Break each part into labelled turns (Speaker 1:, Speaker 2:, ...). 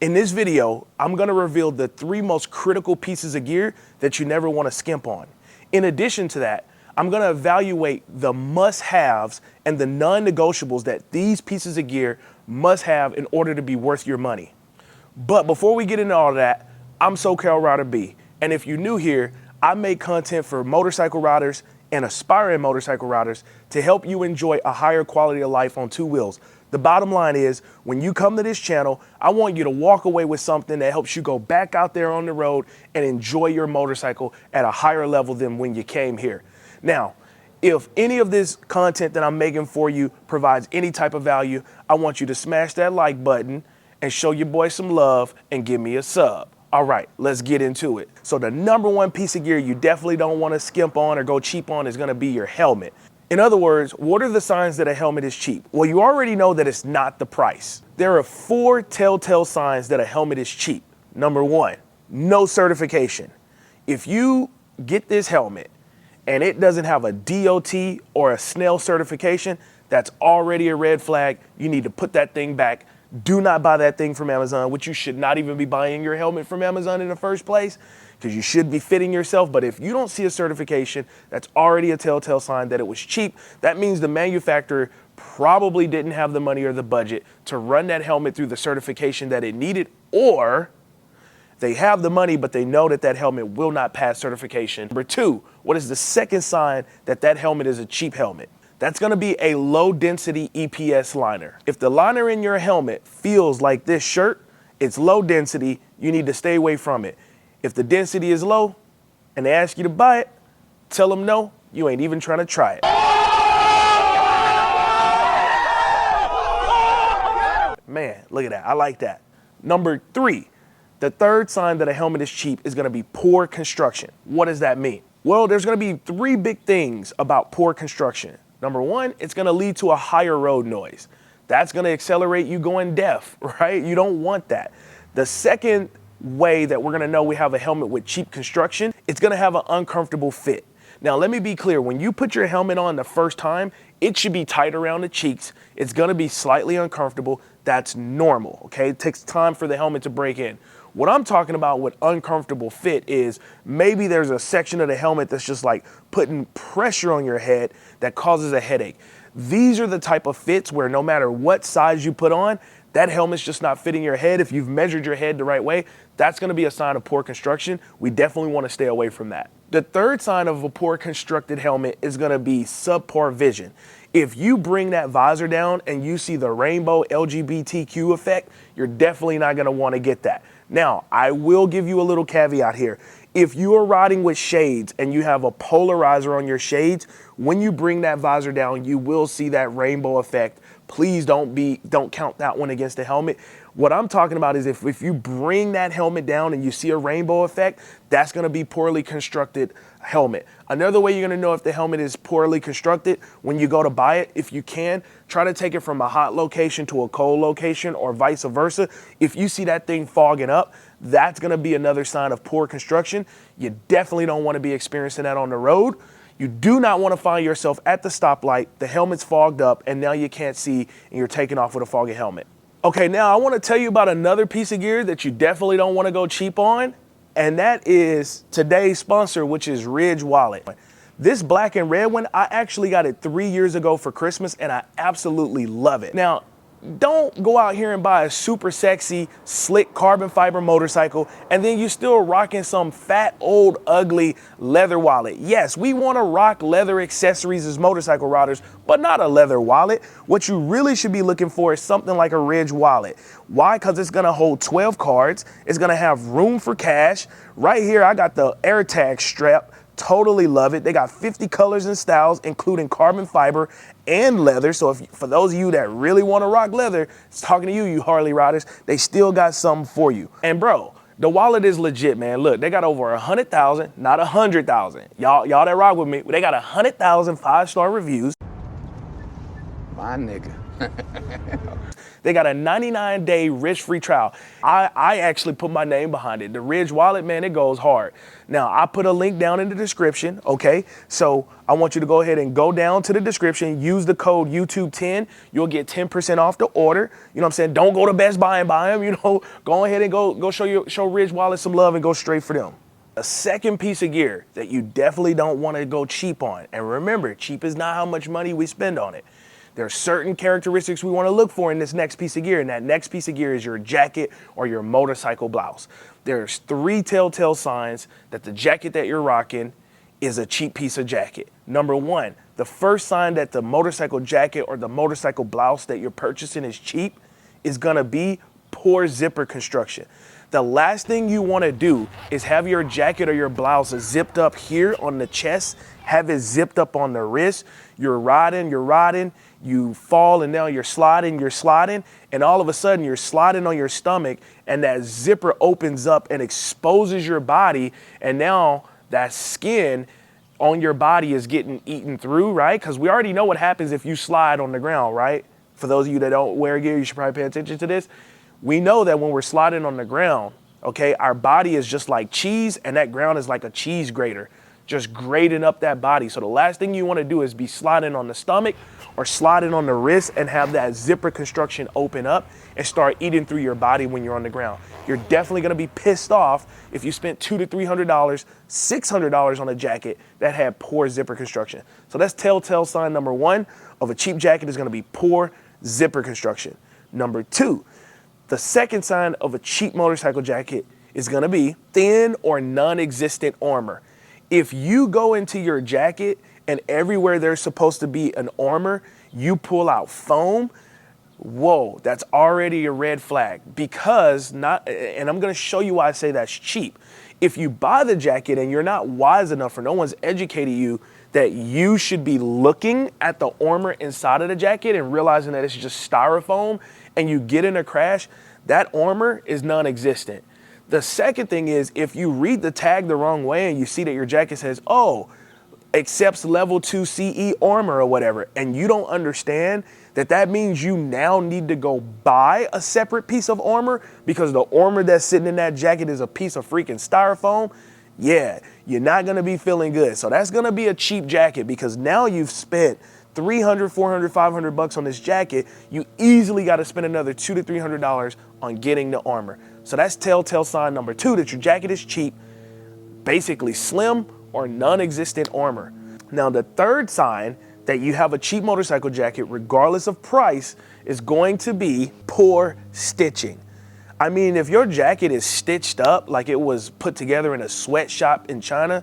Speaker 1: In this video, I'm gonna reveal the 3 most critical pieces of gear that you never wanna skimp on. In addition to that, I'm gonna evaluate the must-haves and the non-negotiables that these pieces of gear must have in order to be worth your money. But before we get into all that, I'm SoCal Rider B, and if you're new here, I make content for motorcycle riders and aspiring motorcycle riders to help you enjoy a higher quality of life on 2 wheels. The bottom line is, when you come to this channel, I want you to walk away with something that helps you go back out there on the road and enjoy your motorcycle at a higher level than when you came here. Now, if any of this content that I'm making for you provides any type of value, I want you to smash that like button and show your boy some love and give me a sub. All right, let's get into it. So the number 1 piece of gear you definitely don't want to skimp on or go cheap on is going to be your helmet. In other words, what are the signs that a helmet is cheap? Well, you already know that it's not the price. There are 4 telltale signs that a helmet is cheap. Number 1, no certification. If you get this helmet and it doesn't have a DOT or a Snell certification, that's already a red flag. You need to put that thing back. Do not buy that thing from Amazon, which you should not even be buying your helmet from Amazon in the first place, because you should be fitting yourself. But if you don't see a certification, that's already a telltale sign that it was cheap. That means the manufacturer probably didn't have the money or the budget to run that helmet through the certification that it needed, or they have the money, but they know that that helmet will not pass certification. Number 2, what is the second sign that that helmet is a cheap helmet? That's gonna be a low density EPS liner. If the liner in your helmet feels like this shirt, it's low density, you need to stay away from it. If the density is low and they ask you to buy it, tell them no, you ain't even trying to try it. Man, look at that, I like that. Number 3, the third sign that a helmet is cheap is gonna be poor construction. What does that mean? Well, there's gonna be 3 big things about poor construction. Number 1, it's gonna lead to a higher road noise. That's gonna accelerate you going deaf, right? You don't want that. The second way that we're gonna know we have a helmet with cheap construction, it's gonna have an uncomfortable fit. Now, let me be clear, when you put your helmet on the first time, it should be tight around the cheeks. It's gonna be slightly uncomfortable. That's normal, okay? It takes time for the helmet to break in. What I'm talking about with uncomfortable fit is maybe there's a section of the helmet that's just like putting pressure on your head that causes a headache. These are the type of fits where no matter what size you put on, that helmet's just not fitting your head. If you've measured your head the right way, that's gonna be a sign of poor construction. We definitely wanna stay away from that. The third sign of a poor constructed helmet is gonna be subpar vision. If you bring that visor down and you see the rainbow LGBTQ effect, you're definitely not gonna wanna get that. Now, I will give you a little caveat here. If you are riding with shades and you have a polarizer on your shades, when you bring that visor down, you will see that rainbow effect. Please don't count that one against the helmet. What I'm talking about is if you bring that helmet down and you see a rainbow effect, that's gonna be poorly constructed helmet. Another way you're gonna know if the helmet is poorly constructed, when you go to buy it, if you can, try to take it from a hot location to a cold location or vice versa. If you see that thing fogging up, that's gonna be another sign of poor construction. You definitely don't wanna be experiencing that on the road. You do not wanna find yourself at the stoplight, the helmet's fogged up, and now you can't see and you're taking off with a foggy helmet. Okay, now I wanna tell you about another piece of gear that you definitely don't wanna go cheap on, and that is today's sponsor, which is Ridge Wallet. This black and red one, I actually got it 3 years ago for Christmas, and I absolutely love it. Now, don't go out here and buy a super sexy, slick carbon fiber motorcycle, and then you're still rocking some fat, old, ugly leather wallet. Yes, we want to rock leather accessories as motorcycle riders, but not a leather wallet. What you really should be looking for is something like a Ridge wallet. Why? Because it's going to hold 12 cards. It's going to have room for cash. Right here, I got the AirTag strap. Totally love it. They got 50 colors and styles, including carbon fiber and leather. So for those of you that really want to rock leather, it's talking to you, you Harley riders, they still got something for you. And bro, the wallet is legit, man. Look, they got over 100,000, not 100,000. Y'all that rock with me, they got 100,000 5-star reviews.
Speaker 2: My nigga.
Speaker 1: They got a 99-day risk-free trial. I actually put my name behind it. The Ridge wallet, man, it goes hard. Now, I put a link down in the description, okay? So I want you to go ahead and go down to the description, use the code YouTube10. You'll get 10% off the order. You know what I'm saying? Don't go to Best Buy and buy them, you know. Go ahead and go show Ridge Wallet some love and go straight for them. A second piece of gear that you definitely don't want to go cheap on. And remember, cheap is not how much money we spend on it. There are certain characteristics we want to look for in this next piece of gear, and that next piece of gear is your jacket or your motorcycle blouse. There's 3 telltale signs that the jacket that you're rocking is a cheap piece of jacket. Number 1, the first sign that the motorcycle jacket or the motorcycle blouse that you're purchasing is cheap is gonna be poor zipper construction. The last thing you want to do is have your jacket or your blouse zipped up here on the chest, have it zipped up on the wrist. You're riding, you fall, and now you're sliding, and all of a sudden you're sliding on your stomach, and that zipper opens up and exposes your body, and now that skin on your body is getting eaten through, right? Because we already know what happens if you slide on the ground, right? For those of you that don't wear gear, you should probably pay attention to this. We know that when we're sliding on the ground, okay, our body is just like cheese, and that ground is like a cheese grater, just grating up that body. So the last thing you want to do is be sliding on the stomach or sliding on the wrist and have that zipper construction open up and start eating through your body when you're on the ground. You're definitely going to be pissed off if you spent $200 to $300, $600 on a jacket that had poor zipper construction. So that's telltale sign number 1 of a cheap jacket is going to be poor zipper construction. Number 2, the second sign of a cheap motorcycle jacket is going to be thin or non-existent armor. If you go into your jacket and everywhere there's supposed to be an armor, you pull out foam, whoa, that's already a red flag. Because and I'm going to show you why I say that's cheap. If you buy the jacket and you're not wise enough or no one's educated you that you should be looking at the armor inside of the jacket and realizing that it's just styrofoam, and you get in a crash, that armor is non-existent. The second thing is, if you read the tag the wrong way and you see that your jacket says, oh, accepts level 2 CE armor or whatever, and you don't understand that that means you now need to go buy a separate piece of armor because the armor that's sitting in that jacket is a piece of freaking styrofoam, yeah, you're not gonna be feeling good. So that's gonna be a cheap jacket because now you've spent $300, $400, $500 on this jacket. You easily got to spend another $200 to $300 on getting the armor. So that's telltale sign number 2 that your jacket is cheap, basically slim or non-existent armor. Now, the third sign that you have a cheap motorcycle jacket, regardless of price, is going to be poor stitching. I mean, if your jacket is stitched up like it was put together in a sweatshop in China,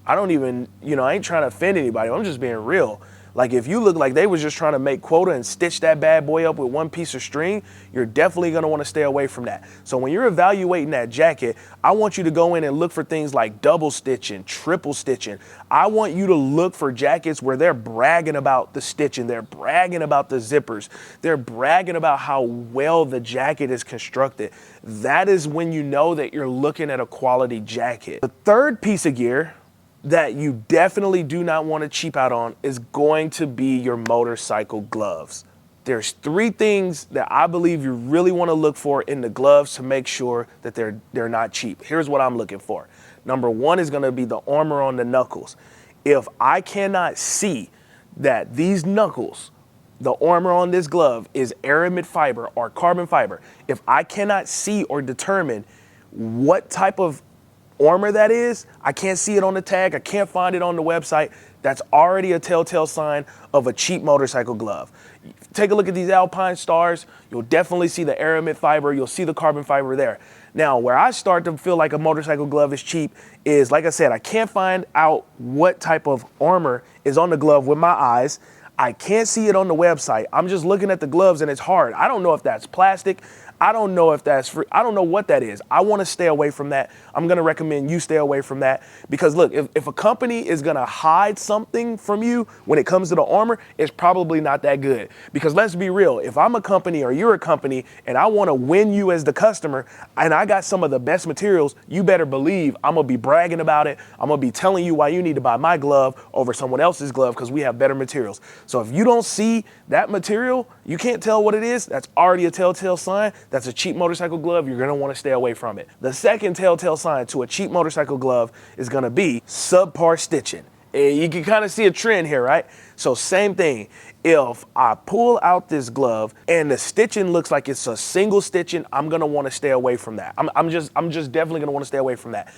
Speaker 1: I don't even, I ain't trying to offend anybody. I'm just being real. Like, if you look like they was just trying to make quota and stitch that bad boy up with one piece of string, you're definitely going to want to stay away from that. So when you're evaluating that jacket, I want you to go in and look for things like double stitching, triple stitching. I want you to look for jackets where they're bragging about the stitching, they're bragging about the zippers, they're bragging about how well the jacket is constructed. That is when you know that you're looking at a quality jacket. The third piece of gear that you definitely do not want to cheap out on is going to be your motorcycle gloves. There's 3 things that I believe you really want to look for in the gloves to make sure that they're not cheap. Here's what I'm looking for. Number 1 is going to be the armor on the knuckles. If I cannot see that these knuckles, the armor on this glove is aramid fiber or carbon fiber, if I cannot see or determine what type of armor that is, I can't see it on the tag, I can't find it on the website, that's already a telltale sign of a cheap motorcycle glove. Take a look at these Alpine Stars, you'll definitely see the aramid fiber, you'll see the carbon fiber there. Now, where I start to feel like a motorcycle glove is cheap is, like I said, I can't find out what type of armor is on the glove with my eyes. I can't see it on the website. I'm just looking at the gloves and it's hard. I don't know if that's plastic. I don't know if that's free. I don't know what that is. I want to stay away from that. I'm going to recommend you stay away from that because look, if a company is going to hide something from you when it comes to the armor, it's probably not that good. Because let's be real, if I'm a company or you're a company and I want to win you as the customer and I got some of the best materials, you better believe I'm going to be bragging about it. I'm going to be telling you why you need to buy my glove over someone else's glove because we have better materials. So if you don't see that material, you can't tell what it is, that's already a telltale sign. That's a cheap motorcycle glove. You're going to want to stay away from it. The second telltale sign to a cheap motorcycle glove is going to be subpar stitching. And you can kind of see a trend here, right? So same thing. If I pull out this glove and the stitching looks like it's a single stitching, I'm going to want to stay away from that. I'm just definitely going to want to stay away from that.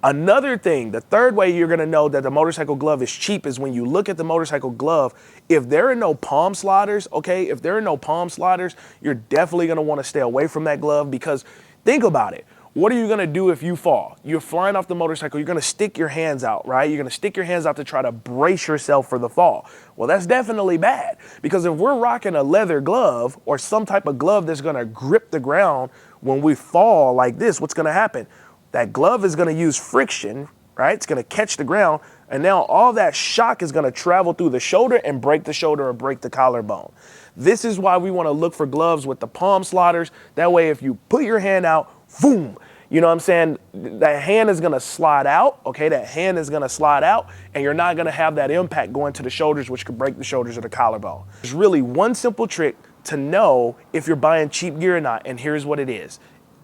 Speaker 1: Another thing, the third way you're going to know that the motorcycle glove is cheap is when you look at the motorcycle glove, if there are no palm sliders, okay, if there are no palm sliders, you're definitely going to want to stay away from that glove because think about it. What are you going to do if you fall? You're flying off the motorcycle. You're going to stick your hands out, right? You're going to stick your hands out to try to brace yourself for the fall. Well, that's definitely bad because if we're rocking a leather glove or some type of glove that's going to grip the ground when we fall like this, what's going to happen? That glove is going to use friction, right? It's going to catch the ground. And now all that shock is going to travel through the shoulder and break the shoulder or break the collarbone. This is why we want to look for gloves with the palm sliders. That way, if you put your hand out, boom, you know what I'm saying? That hand is going to slide out, okay? That hand is going to slide out, and you're not going to have that impact going to the shoulders, which could break the shoulders or the collarbone. There's really one simple trick to know if you're buying cheap gear or not, and here's what it is.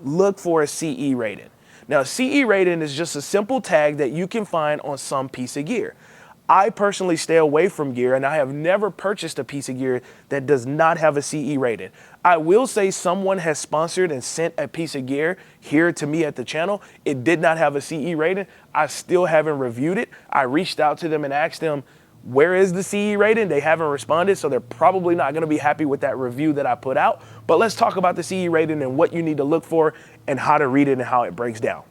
Speaker 1: Look for a CE rating. Now, CE rating is just a simple tag that you can find on some piece of gear. I personally stay away from gear, and I have never purchased a piece of gear that does not have a CE rating. I will say someone has sponsored and sent a piece of gear here to me at the channel. It did not have a CE rating. I still haven't reviewed it. I reached out to them and asked them, where is the CE rating? They haven't responded, so they're probably not going to be happy with that review that I put out. But let's talk about the CE rating and what you need to look for and how to read it and how it breaks down.